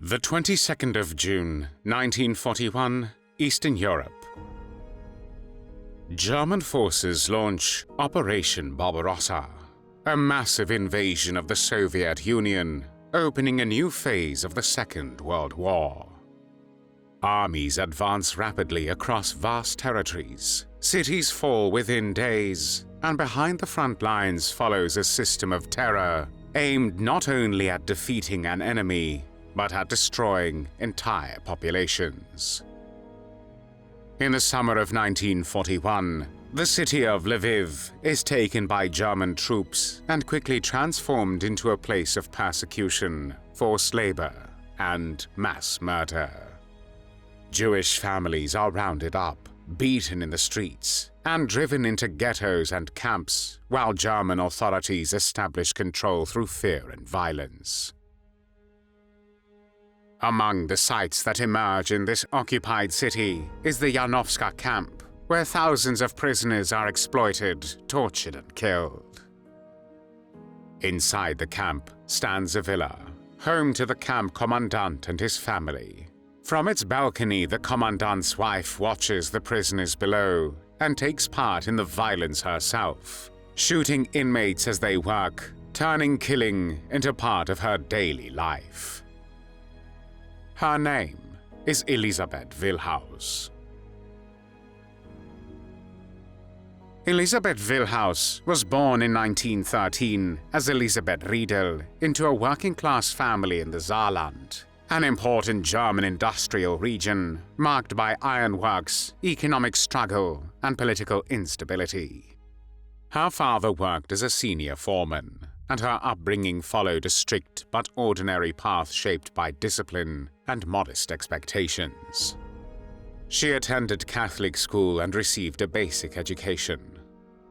The 22nd of June, 1941, Eastern Europe. German forces launch Operation Barbarossa, a massive invasion of the Soviet Union, opening a new phase of the Second World War. Armies advance rapidly across vast territories, cities fall within days, and behind the front lines follows a system of terror aimed not only at defeating an enemy, but at destroying entire populations. In the summer of 1941, the city of Lviv is taken by German troops and quickly transformed into a place of persecution, forced labor, and mass murder. Jewish families are rounded up, beaten in the streets, and driven into ghettos and camps, while German authorities establish control through fear and violence. Among the sights that emerge in this occupied city is the Janowska camp, where thousands of prisoners are exploited, tortured, and killed. Inside the camp stands a villa, home to the camp commandant and his family. From its balcony, the commandant's wife watches the prisoners below and takes part in the violence herself, shooting inmates as they work, turning killing into part of her daily life. Her name is Elisabeth Willhaus. Elisabeth Willhaus was born in 1913 as Elisabeth Riedel into a working-class family in the Saarland, an important German industrial region marked by ironworks, economic struggle, and political instability. Her father worked as a senior foreman, and her upbringing followed a strict but ordinary path shaped by discipline and modest expectations. She attended Catholic school and received a basic education.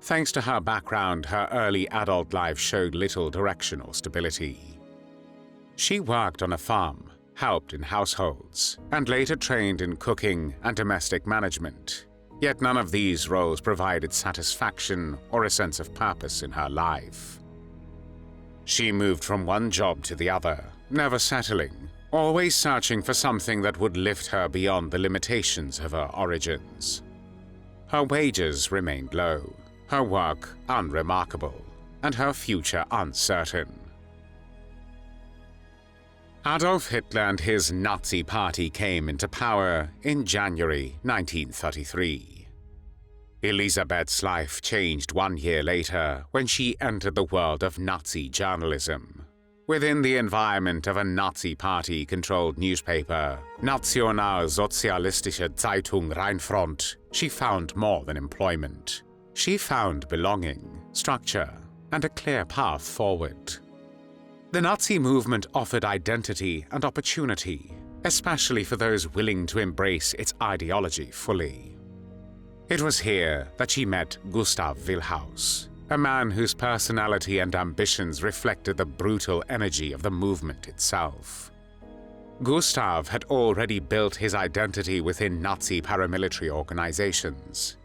Thanks to her background, her early adult life showed little directional stability. She worked on a farm, helped in households, and later trained in cooking and domestic management. Yet none of these roles provided satisfaction or a sense of purpose in her life. She moved from one job to the other, never settling, always searching for something that would lift her beyond the limitations of her origins. Her wages remained low, her work unremarkable, and her future uncertain. Adolf Hitler and his Nazi party came into power in January 1933. Elisabeth's life changed 1 year later when she entered the world of Nazi journalism. Within the environment of a Nazi party-controlled newspaper, Nationalsozialistische Zeitung Rheinfront, she found more than employment. She found belonging, structure, and a clear path forward. The Nazi movement offered identity and opportunity, especially for those willing to embrace its ideology fully. It was here that she met Gustav Willhaus, a man whose personality and ambitions reflected the brutal energy of the movement itself. Gustav had already built his identity within Nazi paramilitary organizations.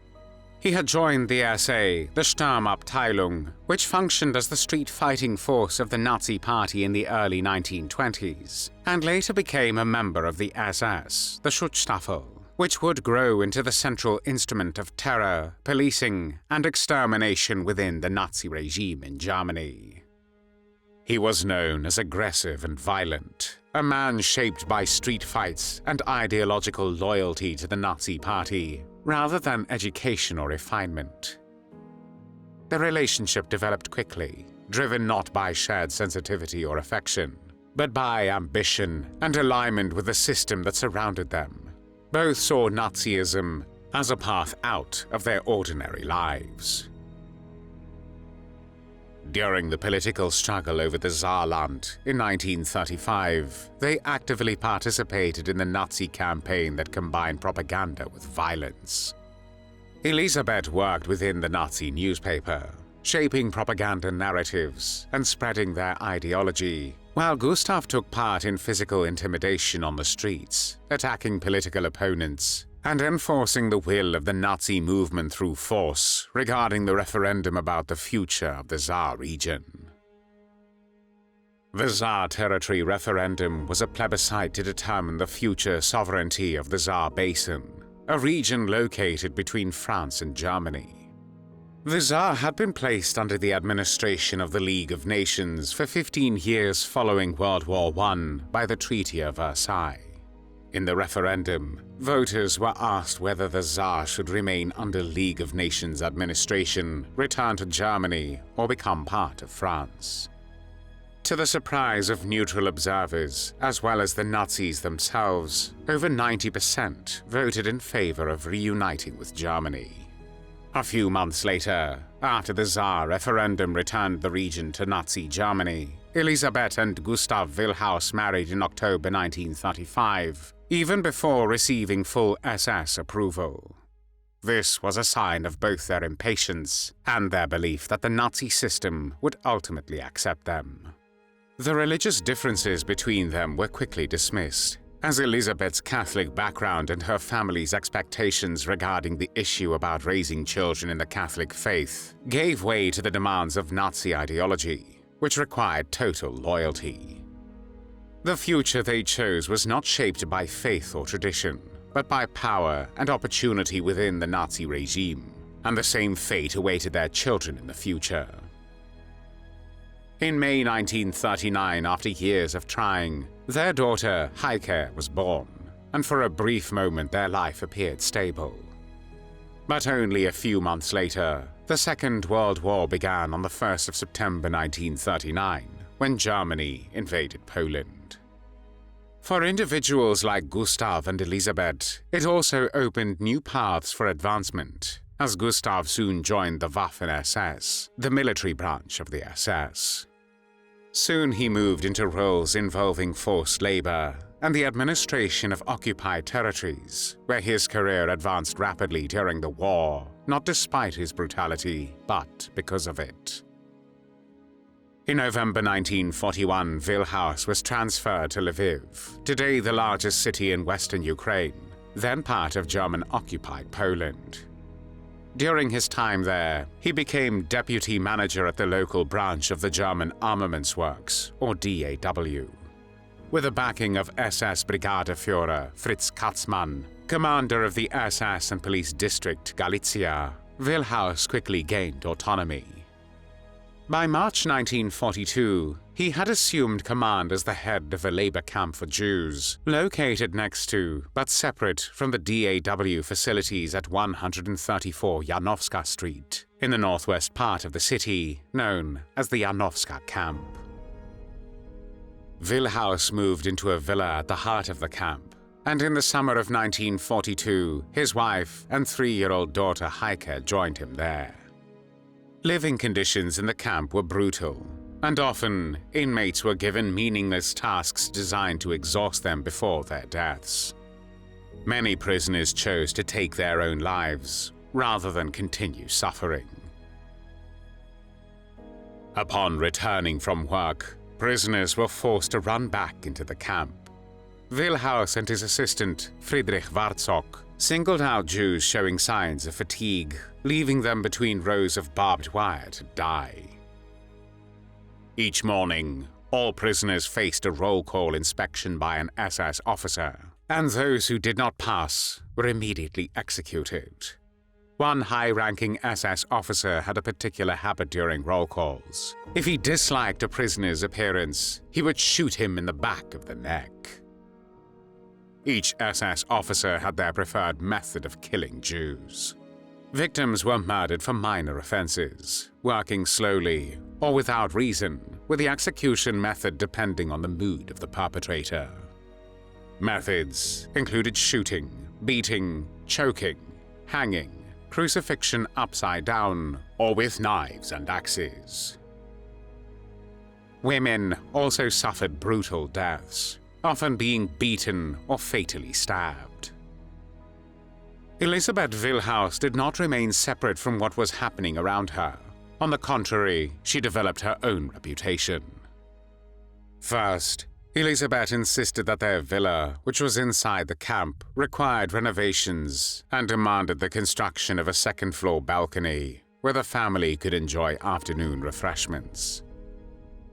He had joined the SA, the Sturmabteilung, which functioned as the street-fighting force of the Nazi Party in the early 1920s, and later became a member of the SS, the Schutzstaffel, which would grow into the central instrument of terror, policing, and extermination within the Nazi regime in Germany. He was known as aggressive and violent, a man shaped by street fights and ideological loyalty to the Nazi Party, rather than education or refinement. The relationship developed quickly, driven not by shared sensitivity or affection, but by ambition and alignment with the system that surrounded them. Both saw Nazism as a path out of their ordinary lives. During the political struggle over the Saarland in 1935, they actively participated in the Nazi campaign that combined propaganda with violence. Elisabeth worked within the Nazi newspaper, shaping propaganda narratives and spreading their ideology, while Gustav took part in physical intimidation on the streets, attacking political opponents, and enforcing the will of the Nazi movement through force regarding the referendum about the future of the Saar region. The Saar territory referendum was a plebiscite to determine the future sovereignty of the Saar Basin, a region located between France and Germany. The Saar had been placed under the administration of the League of Nations for 15 years following World War I by the Treaty of Versailles. In the referendum, voters were asked whether the Saar should remain under League of Nations administration, return to Germany, or become part of France. To the surprise of neutral observers, as well as the Nazis themselves, over 90% voted in favor of reuniting with Germany. A few months later, after the Saar referendum returned the region to Nazi Germany, Elisabeth and Gustav Willhaus married in October 1935, even before receiving full SS approval. This was a sign of both their impatience and their belief that the Nazi system would ultimately accept them. The religious differences between them were quickly dismissed, as Elisabeth's Catholic background and her family's expectations regarding the issue about raising children in the Catholic faith gave way to the demands of Nazi ideology, which required total loyalty. The future they chose was not shaped by faith or tradition, but by power and opportunity within the Nazi regime, and the same fate awaited their children in the future. In May 1939, after years of trying, their daughter Heike was born, and for a brief moment their life appeared stable. But only a few months later, the Second World War began on the 1st of September 1939, when Germany invaded Poland. For individuals like Gustav and Elisabeth, it also opened new paths for advancement, as Gustav soon joined the Waffen-SS, the military branch of the SS. Soon he moved into roles involving forced labor and the administration of occupied territories, where his career advanced rapidly during the war, not despite his brutality, but because of it. In November 1941, Willhaus was transferred to Lviv, today the largest city in western Ukraine, then part of German-occupied Poland. During his time there, he became deputy manager at the local branch of the German Armaments Works, or DAW. With the backing of SS Brigadeführer Fritz Katzmann, commander of the SS and police district Galicia, Willhaus quickly gained autonomy. By March 1942, he had assumed command as the head of a labor camp for Jews, located next to, but separate from the DAW facilities at 134 Janowska Street, in the northwest part of the city, known as the Janowska camp. Willhaus moved into a villa at the heart of the camp, and in the summer of 1942, his wife and 3-year-old daughter Heike joined him there. Living conditions in the camp were brutal, and often inmates were given meaningless tasks designed to exhaust them before their deaths. Many prisoners chose to take their own lives rather than continue suffering. Upon returning from work, prisoners were forced to run back into the camp. Willhaus and his assistant, Friedrich Wartzok, singled out Jews showing signs of fatigue, leaving them between rows of barbed wire to die. Each morning, all prisoners faced a roll call inspection by an SS officer, and those who did not pass were immediately executed. One high-ranking SS officer had a particular habit during roll calls. If he disliked a prisoner's appearance, he would shoot him in the back of the neck. Each SS officer had their preferred method of killing Jews. Victims were murdered for minor offenses, working slowly or without reason, with the execution method depending on the mood of the perpetrator. Methods included shooting, beating, choking, hanging, crucifixion upside down, or with knives and axes. Women also suffered brutal deaths, often being beaten or fatally stabbed. Elisabeth Willhaus did not remain separate from what was happening around her. On the contrary, she developed her own reputation. First, Elisabeth insisted that their villa, which was inside the camp, required renovations and demanded the construction of a second-floor balcony where the family could enjoy afternoon refreshments.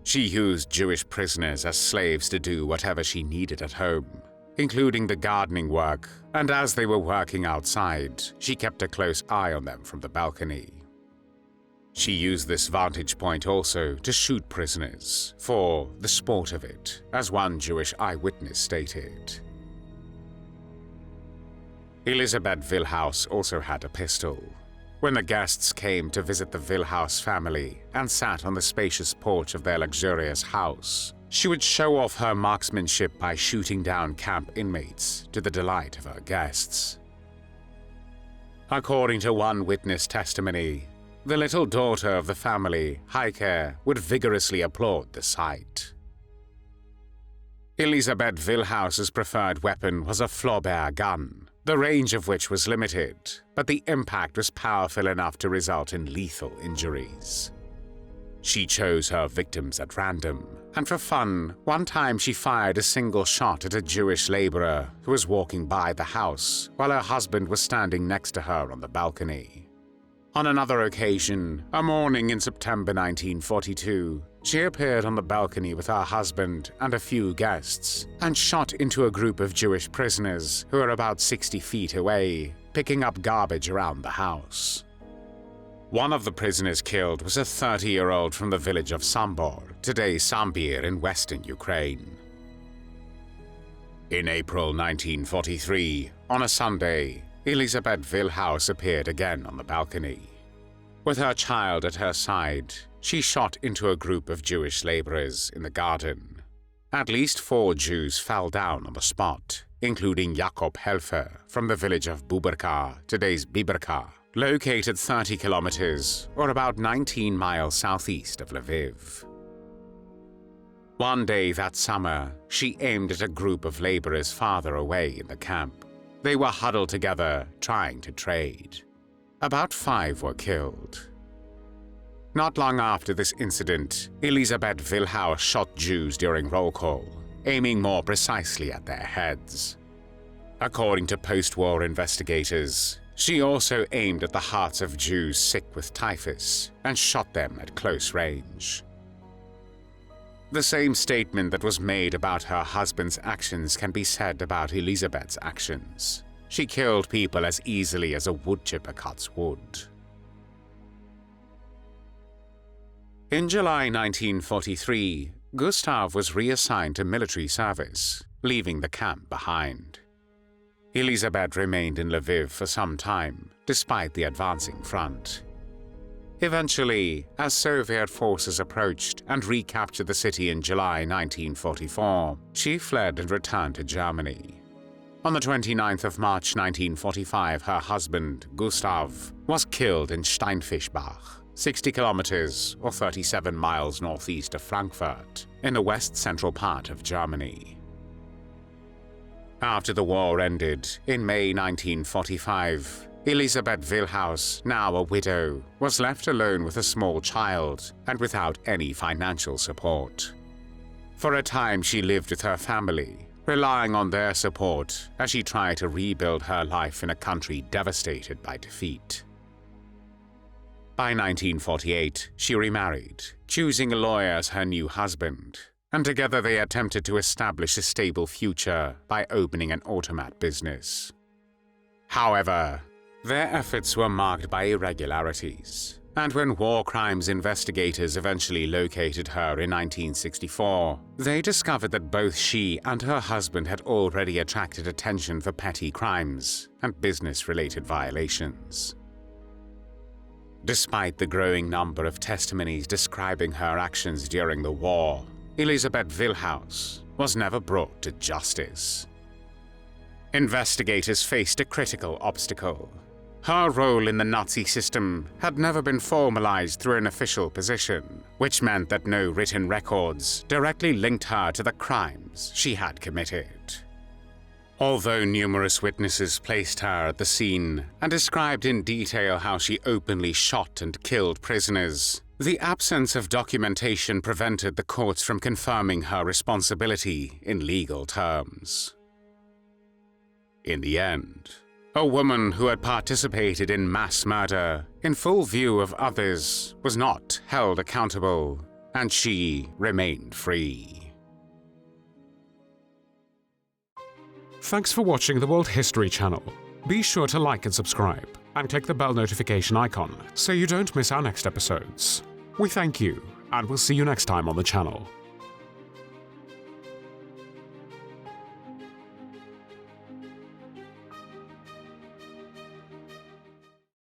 She used Jewish prisoners as slaves to do whatever she needed at home, including the gardening work, and as they were working outside, she kept a close eye on them from the balcony. She used this vantage point also to shoot prisoners, for the sport of it, as one Jewish eyewitness stated. Elisabeth Willhaus also had a pistol. When the guests came to visit the Willhaus family and sat on the spacious porch of their luxurious house, she would show off her marksmanship by shooting down camp inmates to the delight of her guests. According to one witness testimony, the little daughter of the family, Heike, would vigorously applaud the sight. Elisabeth Willhaus's preferred weapon was a Flaubert gun, the range of which was limited, but the impact was powerful enough to result in lethal injuries. She chose her victims at random, and for fun, one time she fired a single shot at a Jewish laborer who was walking by the house while her husband was standing next to her on the balcony. On another occasion, a morning in September 1942, she appeared on the balcony with her husband and a few guests and shot into a group of Jewish prisoners who were about 60 feet away, picking up garbage around the house. One of the prisoners killed was a 30-year-old from the village of Sambor, today's Sambir in western Ukraine. In April 1943, on a Sunday, Elisabeth Willhaus appeared again on the balcony. With her child at her side, she shot into a group of Jewish laborers in the garden. At least 4 Jews fell down on the spot, including Jakob Helfer from the village of Buberka, today's Biberka, located 30 kilometers or about 19 miles southeast of Lviv. One day that summer, she aimed at a group of laborers farther away in the camp. They were huddled together, trying to trade. About 5 were killed. Not long after this incident, Elisabeth Willhaus shot Jews during roll call, aiming more precisely at their heads. According to post-war investigators, she also aimed at the hearts of Jews sick with typhus and shot them at close range. The same statement that was made about her husband's actions can be said about Elisabeth's actions. She killed people as easily as a wood chipper cuts wood. In July 1943, Gustav was reassigned to military service, leaving the camp behind. Elisabeth remained in Lviv for some time, despite the advancing front. Eventually, as Soviet forces approached and recaptured the city in July 1944, she fled and returned to Germany. On the 29th of March 1945, her husband, Gustav, was killed in Steinfischbach, 60 kilometers or 37 miles northeast of Frankfurt, in the west-central part of Germany. After the war ended, in May 1945, Elisabeth Willhaus, now a widow, was left alone with a small child and without any financial support. For a time she lived with her family, relying on their support as she tried to rebuild her life in a country devastated by defeat. By 1948, she remarried, choosing a lawyer as her new husband, and together they attempted to establish a stable future by opening an automat business. However, their efforts were marked by irregularities, and when war crimes investigators eventually located her in 1964, they discovered that both she and her husband had already attracted attention for petty crimes and business-related violations. Despite the growing number of testimonies describing her actions during the war, Elisabeth Willhaus was never brought to justice. Investigators faced a critical obstacle. Her role in the Nazi system had never been formalized through an official position, which meant that no written records directly linked her to the crimes she had committed. Although numerous witnesses placed her at the scene and described in detail how she openly shot and killed prisoners, the absence of documentation prevented the courts from confirming her responsibility in legal terms. In the end, a woman who had participated in mass murder in full view of others was not held accountable, and she remained free. Thanks for watching the World History Channel. Be sure to like and subscribe, and click the bell notification icon so you don't miss our next episodes. We thank you, and we'll see you next time on the channel.